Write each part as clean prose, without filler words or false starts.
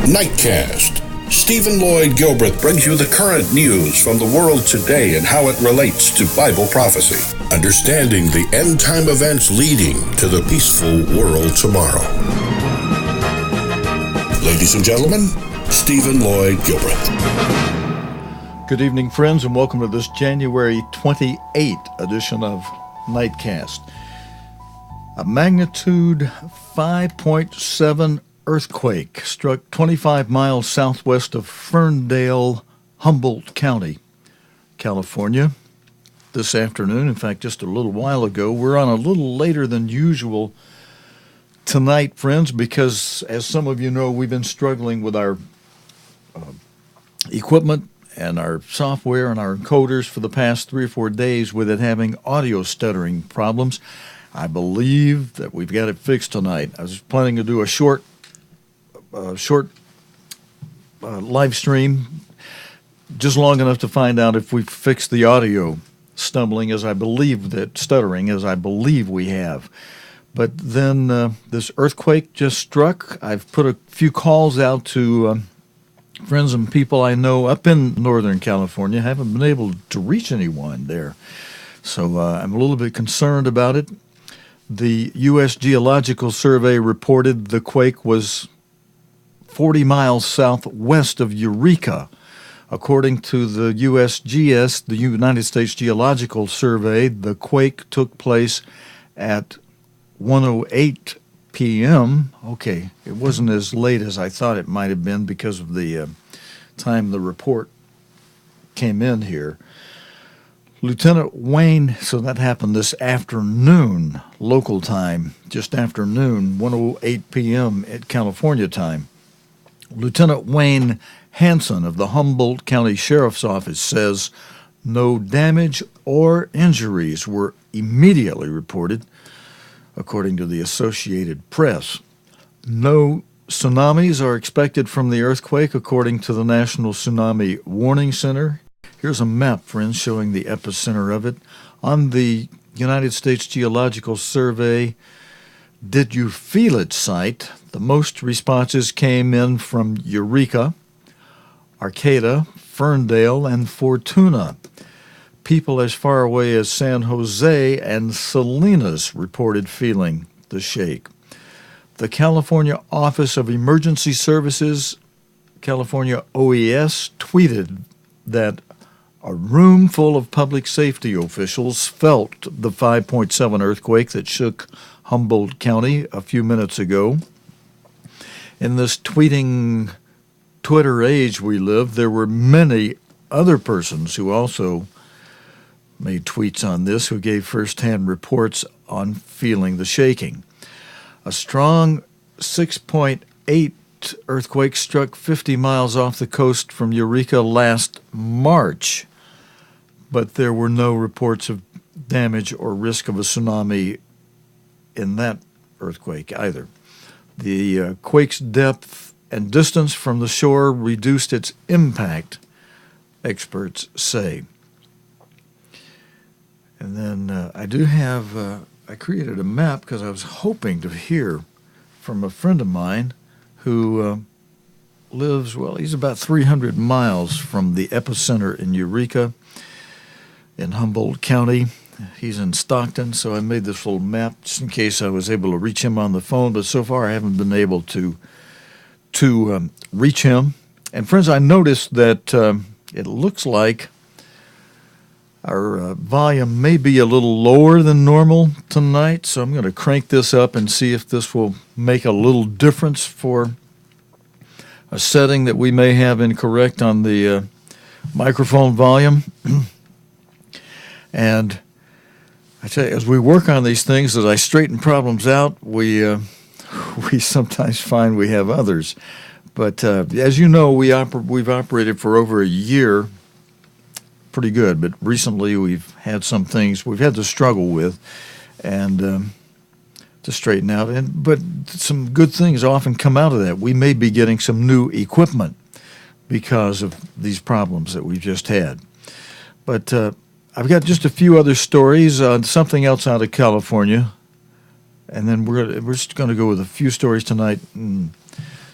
Nightcast. Stephen Lloyd Gilbreth brings you the current news from the world today and how it relates to Bible prophecy. Understanding the end-time events leading to the peaceful world tomorrow. Ladies and gentlemen, Stephen Lloyd Gilbreth. Good evening, friends, and welcome to this January 28 edition of Nightcast. A magnitude 5.7 earthquake struck 25 miles southwest of Ferndale, Humboldt County, California, this afternoon. In fact, just a little while ago. We're on a little later than usual tonight, friends, because, as some of you know, we've been struggling with our equipment and our software and our encoders for the past 3 or 4 days with it having audio stuttering problems. I believe that we've got it fixed tonight. I was planning to do a short live stream, just long enough to find out if we've fixed the audio stuttering as I believe we have. But then this earthquake just struck. I've put a few calls out to friends and people I know up in Northern California. Haven't been able to reach anyone there. So I'm a little bit concerned about it. The U.S. Geological Survey reported the quake was 40 miles southwest of Eureka. According to the USGS, the United States Geological Survey, the quake took place at 1:08 p.m. Okay, it wasn't as late as I thought it might have been because of the time the report came in here. Lieutenant Wayne, so that happened this afternoon, local time, just afternoon, 1:08 p.m. at California time. Lieutenant Wayne Hanson of the Humboldt County Sheriff's Office says no damage or injuries were immediately reported, according to the Associated Press. No tsunamis are expected from the earthquake, according to the National Tsunami Warning Center. Here's a map, friends, showing the epicenter of it. On the United States Geological Survey Did You Feel It site, the most responses came in from Eureka, Arcata, Ferndale, and Fortuna. People as far away as San Jose and Salinas reported feeling the shake. The California Office of Emergency Services, California OES, tweeted that a room full of public safety officials felt the 5.7 earthquake that shook Humboldt County a few minutes ago. In this tweeting Twitter age we live, there were many other persons who also made tweets on this, who gave first-hand reports on feeling the shaking. A strong 6.8 earthquake struck 50 miles off the coast from Eureka last March, but there were no reports of damage or risk of a tsunami in that earthquake either. The quake's depth and distance from the shore reduced its impact, experts say. And then I do have, I created a map because I was hoping to hear from a friend of mine who lives, well, he's about 300 miles from the epicenter in Eureka in Humboldt County. He's in Stockton, so I made this little map just in case I was able to reach him on the phone, but so far I haven't been able to reach him. And friends, I noticed that it looks like our volume may be a little lower than normal tonight, so I'm going to crank this up and see if this will make a little difference for a setting that we may have incorrect on the microphone volume. And I tell you, as we work on these things, as I straighten problems out, we sometimes find we have others. But as you know, we've operated for over a year pretty good, but recently we've had some things we've had to struggle with and to straighten out. But some good things often come out of that. We may be getting some new equipment because of these problems that we've just had. But I've got just a few other stories on something else out of California, and then we're just going to go with a few stories tonight and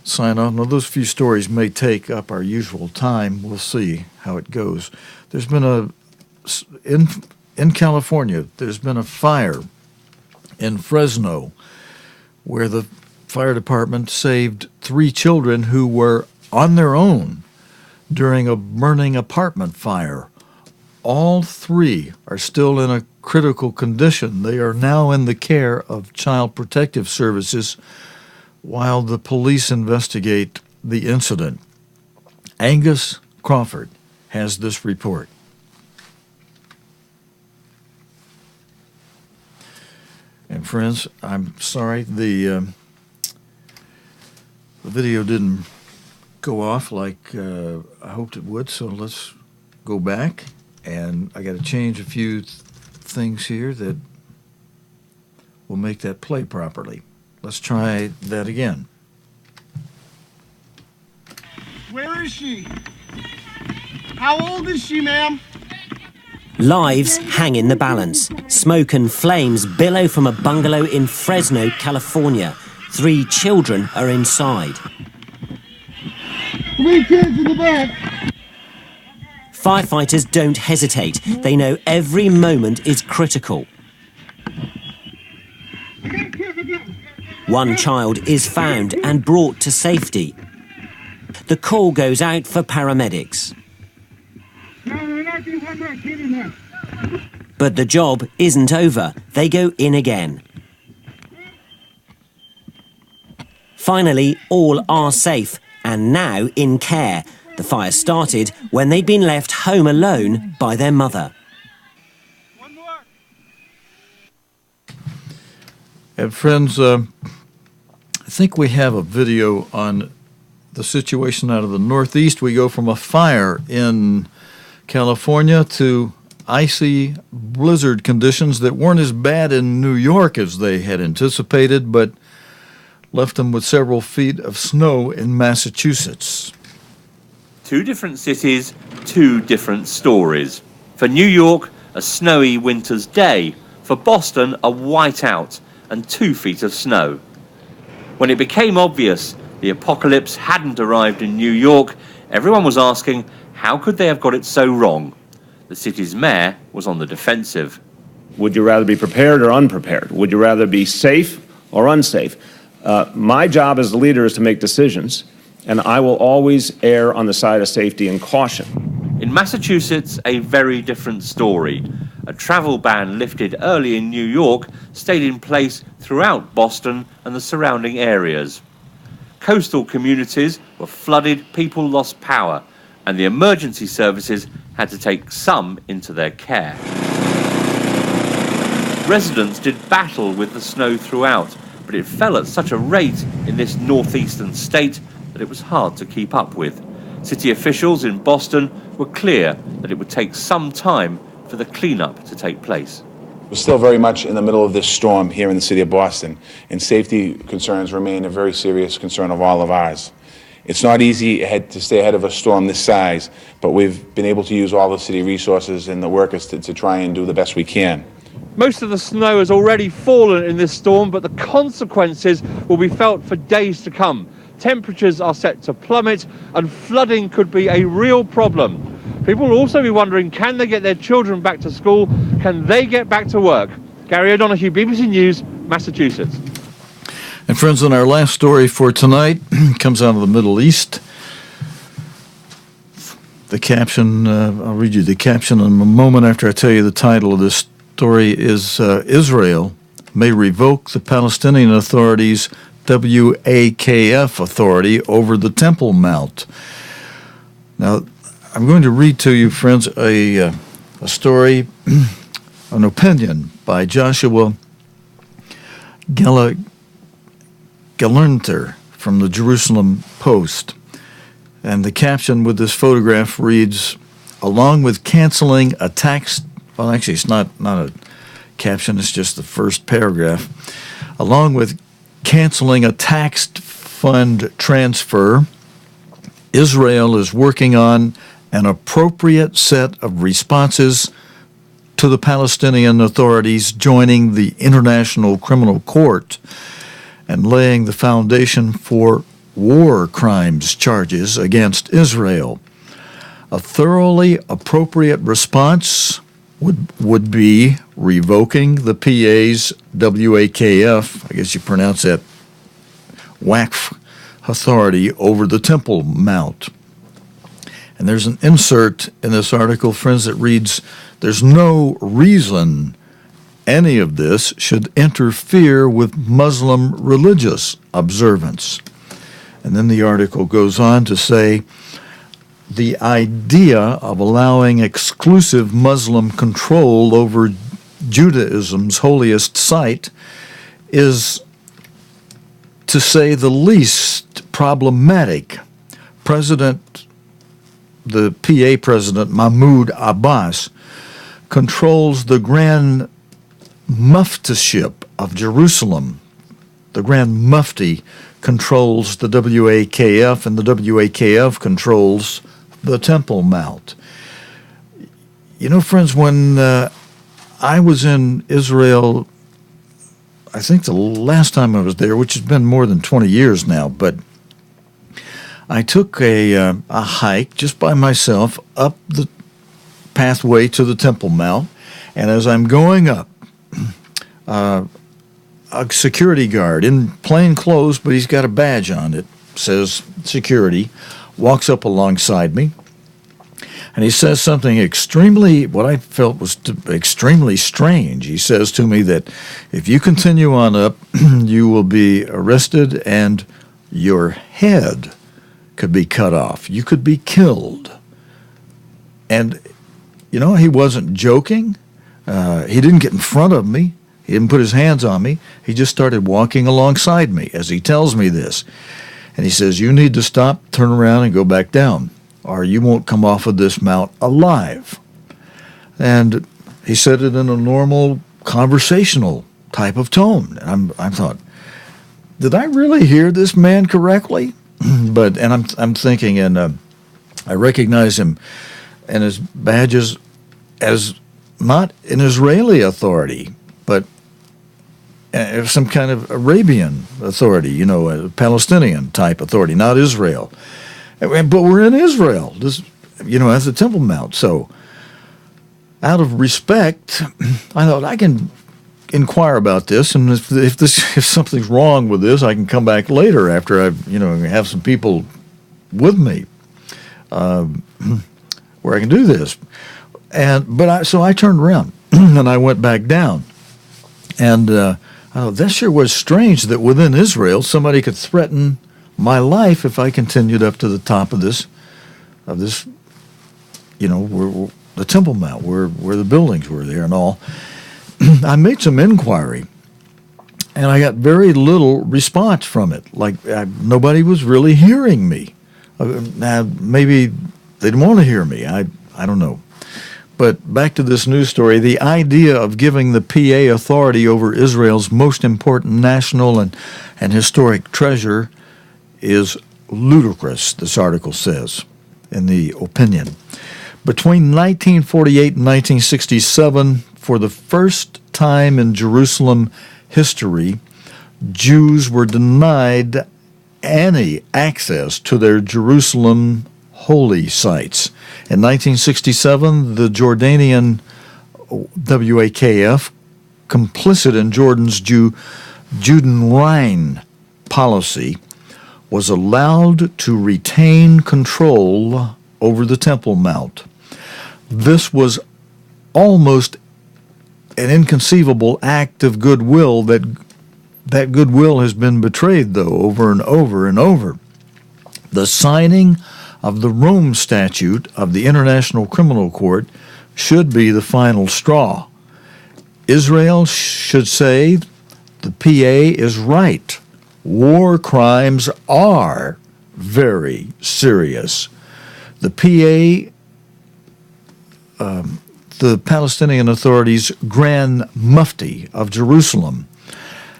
sign off. Now, those few stories may take up our usual time. We'll see how it goes. There's been in California, there's been a fire in Fresno where the fire department saved 3 children who were on their own during a burning apartment fire. All 3 are still in a critical condition. They are now in the care of Child Protective Services while the police investigate the incident. Angus Crawford has this report. And friends, I'm sorry, the video didn't go off like I hoped it would, so let's go back. And I got to change a few things here that will make that play properly. Let's try that again. Where is she? How old is she, ma'am? Lives hang in the balance. Smoke and flames billow from a bungalow in Fresno, California. 3 children are inside. 3 kids in the back. Firefighters don't hesitate. They know every moment is critical. One child is found and brought to safety. The call goes out for paramedics. But the job isn't over. They go in again. Finally, all are safe and now in care. The fire started when they'd been left home alone by their mother. And friends, I think we have a video on the situation out of the Northeast. We go from a fire in California to icy blizzard conditions that weren't as bad in New York as they had anticipated, but left them with several feet of snow in Massachusetts. 2 different cities, 2 different stories. For New York, a snowy winter's day. For Boston, a whiteout and 2 feet of snow. When it became obvious the apocalypse hadn't arrived in New York, everyone was asking, how could they have got it so wrong? The city's mayor was on the defensive. Would you rather be prepared or unprepared? Would you rather be safe or unsafe? My job as the leader is to make decisions, and I will always err on the side of safety and caution. In Massachusetts, a very different story. A travel ban lifted early in New York stayed in place throughout Boston and the surrounding areas. Coastal communities were flooded, people lost power, and the emergency services had to take some into their care. Residents did battle with the snow throughout, but it fell at such a rate in this northeastern state that it was hard to keep up with. City officials in Boston were clear that it would take some time for the cleanup to take place. We're still very much in the middle of this storm here in the city of Boston, and safety concerns remain a very serious concern of all of ours. It's not easy to stay ahead of a storm this size, but we've been able to use all the city resources and the workers to try and do the best we can. Most of the snow has already fallen in this storm, but the consequences will be felt for days to come. Temperatures are set to plummet and flooding could be a real problem. People will also be wondering, can they get their children back to school? Can they get back to work? Gary O'Donoghue, BBC News, Massachusetts. And friends, in our last story for tonight comes out of the Middle East. The caption, I'll read you the caption in a moment after I tell you the title of this story, is Israel may revoke the Palestinian Authority's WAKF authority over the Temple Mount. Now, I'm going to read to you, friends, a story, an opinion by Joshua Gelernter from the Jerusalem Post. And the caption with this photograph reads, along with canceling a tax, well, actually, it's not a caption, it's just the first paragraph. Along with canceling a tax fund transfer, Israel is working on an appropriate set of responses to the Palestinian authorities joining the International Criminal Court and laying the foundation for war crimes charges against Israel. A thoroughly appropriate response would be revoking the PA's WAKF, I guess you pronounce that, Wakf authority over the Temple Mount. And there's an insert in this article, friends, that reads, "There's no reason any of this should interfere with Muslim religious observance." And then the article goes on to say, the idea of allowing exclusive Muslim control over Judaism's holiest site is, to say the least, problematic. The PA president, Mahmoud Abbas, controls the Grand Muftiship of Jerusalem. The Grand Mufti controls the WAKF, and the WAKF controls the Temple Mount. You know, friends, when I was in Israel, I think the last time I was there, which has been more than 20 years now, but I took a hike just by myself up the pathway to the Temple Mount, and as I'm going up, a security guard in plain clothes, but he's got a badge on it, says security, walks up alongside me, and he says something what I felt was extremely strange. He says to me that if you continue on up, you will be arrested and your head could be cut off. You could be killed. And, you know, he wasn't joking. He didn't get in front of me. He didn't put his hands on me. He just started walking alongside me as he tells me this. And he says, "You need to stop, turn around, and go back down, or you won't come off of this mount alive." And he said it in a normal, conversational type of tone. And I thought, did I really hear this man correctly? I'm thinking, and I recognize him and his badges as not an Israeli authority, but some kind of Arabian authority, you know, a Palestinian type authority, not Israel. But we're in Israel, as the Temple Mount. So, out of respect, I thought I can inquire about this, and if something's wrong with this, I can come back later after I have some people with me where I can do this. So I turned around and I went back down, and that sure was strange that within Israel somebody could threaten my life if I continued up to the top of this, where the Temple Mount, where the buildings were there and all. I made some inquiry, and I got very little response from it. Nobody was really hearing me. Maybe they didn't want to hear me. I don't know. But back to this news story, the idea of giving the PA authority over Israel's most important national and historic treasure is ludicrous, this article says, in the opinion. Between 1948 and 1967, for the first time in Jerusalem history, Jews were denied any access to their Jerusalem holy sites. In 1967, the Jordanian WAKF, complicit in Jordan's Judenrein policy, was allowed to retain control over the Temple Mount. This was almost an inconceivable act of goodwill. That goodwill has been betrayed, though, over and over and over. The signing of the Rome Statute of the International Criminal Court should be the final straw. Israel should say the PA is right. War crimes are very serious. The the Palestinian Authority's Grand Mufti of Jerusalem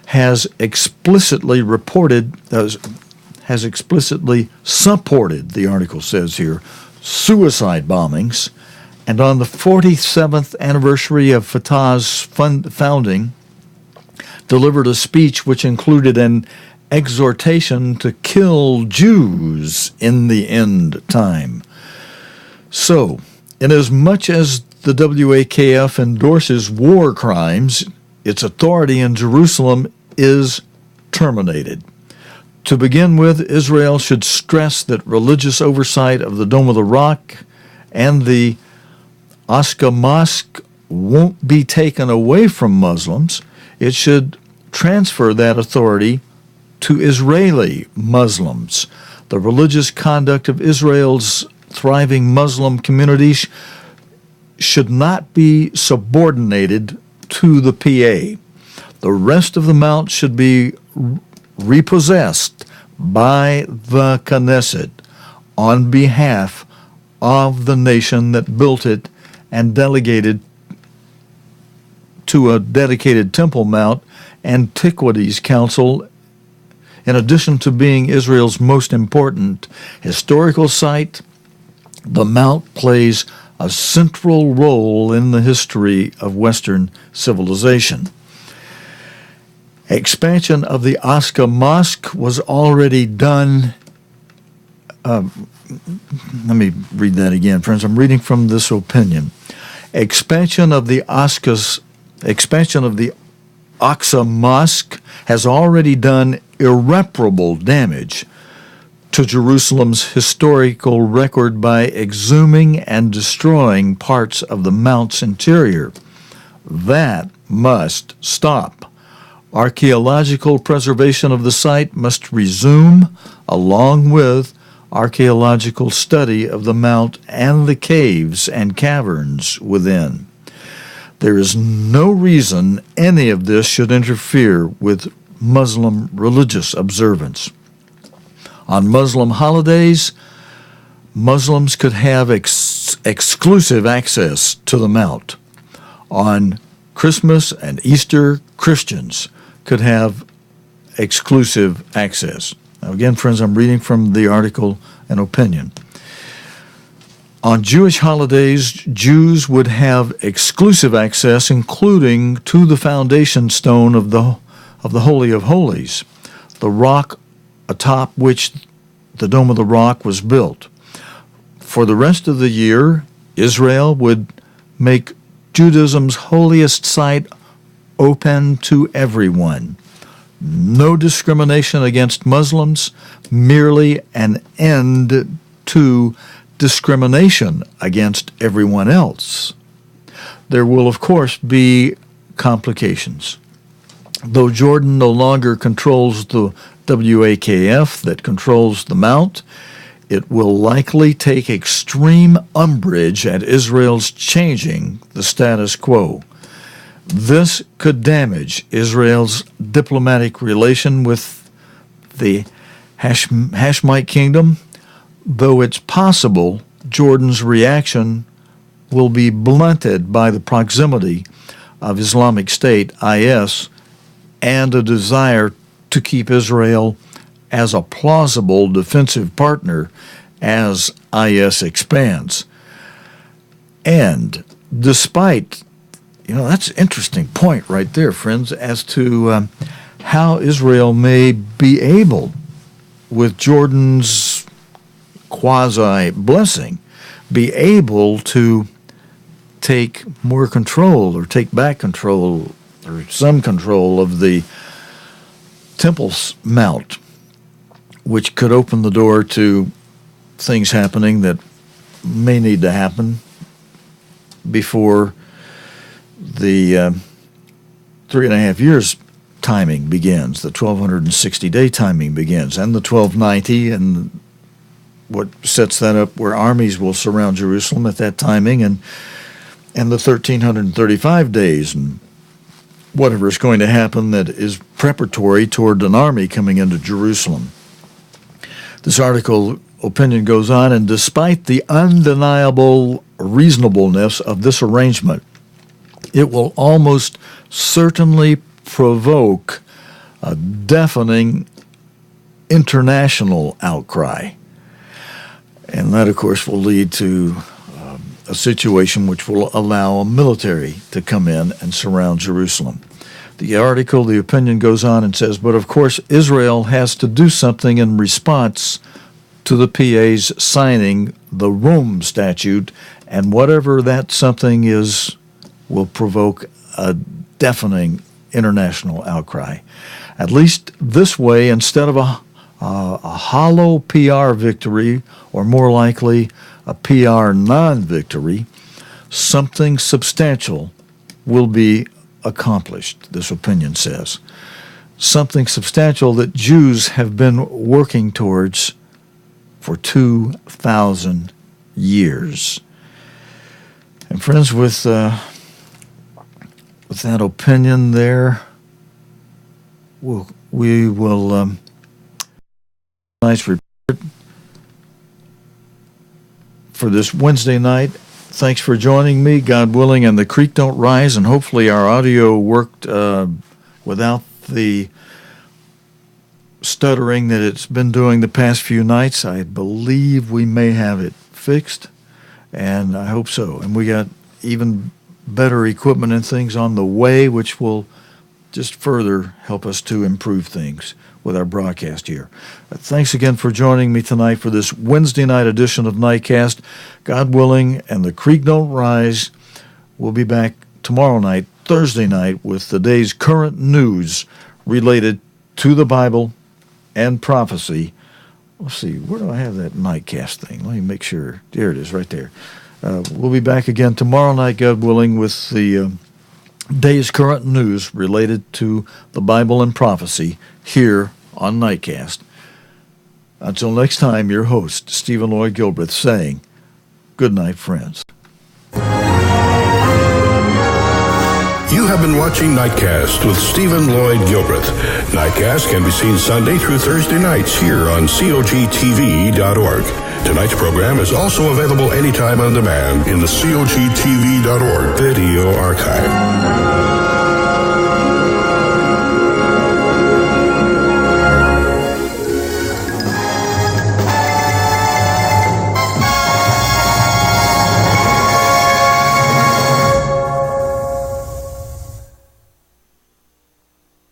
has explicitly supported, the article says here, suicide bombings, and on the 47th anniversary of Fatah's founding, delivered a speech which included an exhortation to kill Jews in the end time. So, inasmuch as the WAKF endorses war crimes, its authority in Jerusalem is terminated. To begin with, Israel should stress that religious oversight of the Dome of the Rock and the Aqsa Mosque won't be taken away from Muslims. It should transfer that authority to Israeli Muslims. The religious conduct of Israel's thriving Muslim communities should not be subordinated to the PA. The rest of the mount should be repossessed by the Knesset on behalf of the nation that built it and delegated to a dedicated Temple Mount Antiquities Council. In addition to being Israel's most important historical site, the mount plays a central role in the history of Western civilization. Expansion of the Aqsa Mosque was already done. Let me read that again, friends. I'm reading from this opinion. Expansion of the Aqsa Mosque has already done irreparable damage to Jerusalem's historical record by exhuming and destroying parts of the mount's interior. That must stop. Archaeological preservation of the site must resume, along with archaeological study of the mount and the caves and caverns within. There is no reason any of this should interfere with Muslim religious observance. On Muslim holidays, Muslims could have exclusive access to the mount. On Christmas and Easter, Christians could have exclusive access. Now again, friends, I'm reading from the article and opinion. On Jewish holidays, Jews would have exclusive access, including to the foundation stone of the Holy of Holies, the rock atop which the Dome of the Rock was built. For the rest of the year, Israel would make Judaism's holiest site open to everyone. No discrimination against Muslims, merely an end to discrimination against everyone else. There will, of course, be complications. Though Jordan no longer controls the WAKF that controls the mount, it will likely take extreme umbrage at Israel's changing the status quo. This could damage Israel's diplomatic relation with the Hashemite kingdom, though it's possible Jordan's reaction will be blunted by the proximity of Islamic State, IS, and a desire to keep Israel as a plausible defensive partner as IS expands. And despite, that's an interesting point right there, friends, as to how Israel may be able, with Jordan's quasi-blessing, be able to take more control or take back control or some control of the Temple Mount, which could open the door to things happening that may need to happen before the 3.5 years timing begins, the 1,260-day timing begins, and the 1,290, and what sets that up where armies will surround Jerusalem at that timing, and the 1,335 days, and whatever is going to happen that is preparatory toward an army coming into Jerusalem. This article opinion goes on, and despite the undeniable reasonableness of this arrangement, it will almost certainly provoke a deafening international outcry. And that, of course, will lead to a situation which will allow a military to come in and surround Jerusalem. The article, the opinion goes on and says, but of course Israel has to do something in response to the PA's signing the Rome Statute, and whatever that something is will provoke a deafening international outcry. At least this way, instead of a hollow PR victory, or more likely a PR non-victory, something substantial will be accomplished, this opinion says. Something substantial that Jews have been working towards for 2,000 years. And friends, with that opinion there, we will nice report for this Wednesday night. Thanks for joining me, God willing, and the creek don't rise, and hopefully our audio worked without the stuttering that it's been doing the past few nights. I believe we may have it fixed, and I hope so. And we got even better equipment and things on the way, which will just further help us to improve things with our broadcast here. Thanks again for joining me tonight for this Wednesday night edition of Nightcast. God willing, and the creek don't rise. We'll be back tomorrow night, Thursday night, with the day's current news related to the Bible and prophecy. Let's see, where do I have that Nightcast thing? Let me make sure. There it is, right there. We'll be back again tomorrow night, God willing, with the day's current news related to the Bible and prophecy here on Nightcast. Until next time, your host, Stephen Lloyd Gilbreth, saying, good night, friends. You have been watching Nightcast with Stephen Lloyd Gilbreth. Nightcast can be seen Sunday through Thursday nights here on cogtv.org. Tonight's program is also available anytime on demand in the cogtv.org video archive.